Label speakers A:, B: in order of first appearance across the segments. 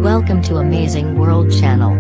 A: Welcome to Amazing World Channel.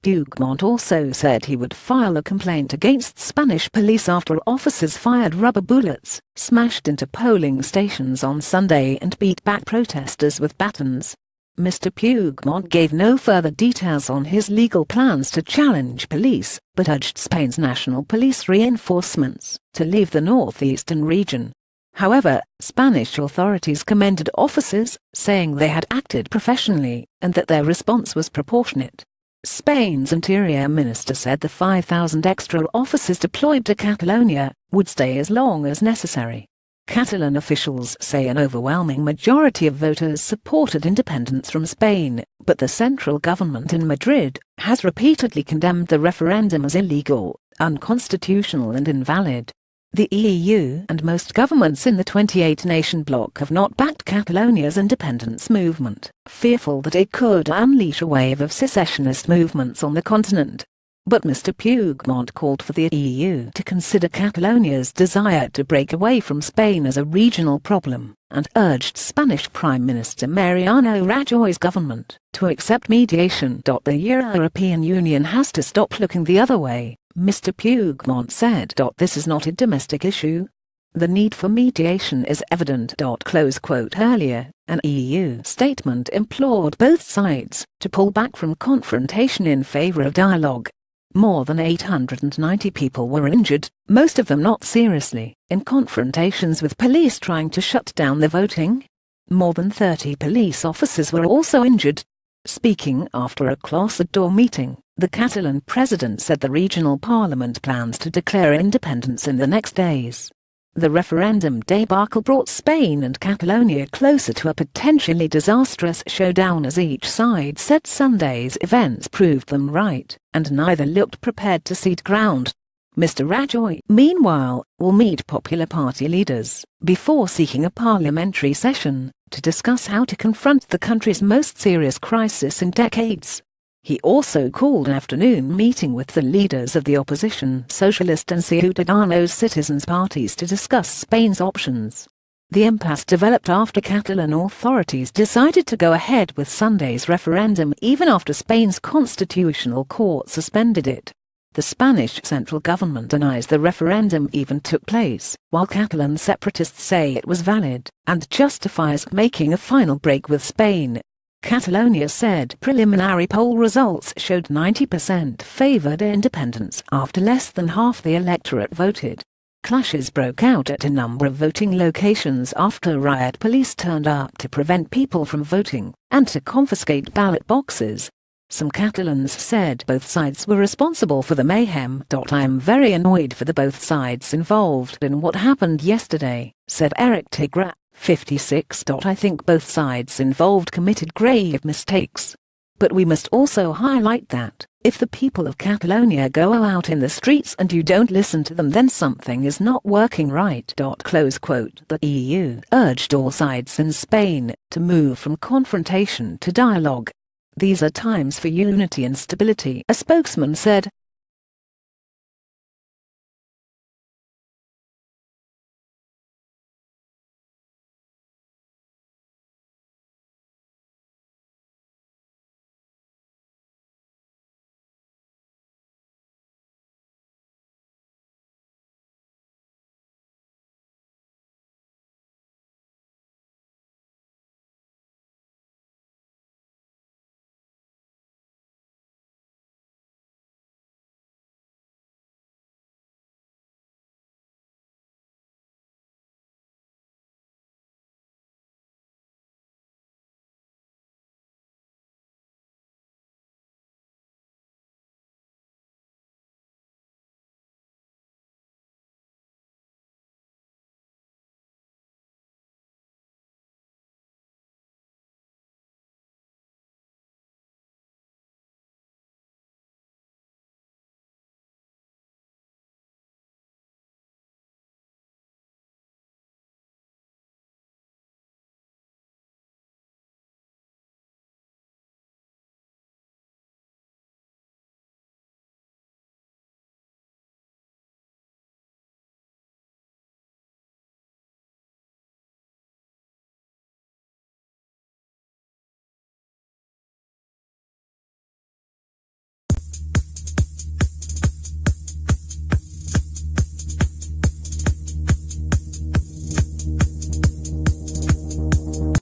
B: Puigdemont also said he would file a complaint against Spanish police after officers fired rubber bullets, smashed into polling stations on Sunday and beat back protesters with batons. Mr. Puigdemont gave no further details on his legal plans to challenge police, but urged Spain's national police reinforcements to leave the northeastern region. However, Spanish authorities commended officers, saying they had acted professionally and that their response was proportionate. Spain's Interior Minister said the 5,000 extra officers deployed to Catalonia would stay as long as necessary. Catalan officials say an overwhelming majority of voters supported independence from Spain, but the central government in Madrid has repeatedly condemned the referendum as illegal, unconstitutional and invalid. The EU and most governments in the 28-nation bloc have not backed Catalonia's independence movement, fearful that it could unleash a wave of secessionist movements on the continent. But Mr. Puigdemont called for the EU to consider Catalonia's desire to break away from Spain as a regional problem, and urged Spanish Prime Minister Mariano Rajoy's government to accept mediation. The European Union has to stop looking the other way, Mr. Puigdemont said. This is not a domestic issue. The need for mediation is evident. Earlier, an EU statement implored both sides to pull back from confrontation in favor of dialogue. More than 890 people were injured, most of them not seriously, in confrontations with police trying to shut down the voting. More than 30 police officers were also injured. Speaking after a closet-door meeting, the Catalan president said the regional parliament plans to declare independence in the next days. The referendum debacle brought Spain and Catalonia closer to a potentially disastrous showdown, as each side said Sunday's events proved them right, and neither looked prepared to cede ground. Mr. Rajoy, meanwhile, will meet Popular Party leaders before seeking a parliamentary session to discuss how to confront the country's most serious crisis in decades. He also called an afternoon meeting with the leaders of the opposition Socialist and Ciudadanos citizens parties to discuss Spain's options. The impasse developed after Catalan authorities decided to go ahead with Sunday's referendum even after Spain's constitutional court suspended it. The Spanish central government denies the referendum even took place, while Catalan separatists say it was valid, and justifies making a final break with Spain. Catalonia said preliminary poll results showed 90% favored independence after less than half the electorate voted. Clashes broke out at a number of voting locations after riot police turned up to prevent people from voting and to confiscate ballot boxes. Some Catalans said both sides were responsible for the mayhem. I am very annoyed for the both sides involved in what happened yesterday, said Eric Tigra, 56. I think both sides involved committed grave mistakes. But we must also highlight that, if the people of Catalonia go out in the streets and you don't listen to them, then something is not working right. The EU urged all sides in Spain to move from confrontation to dialogue. These are times for unity and stability, a spokesman said.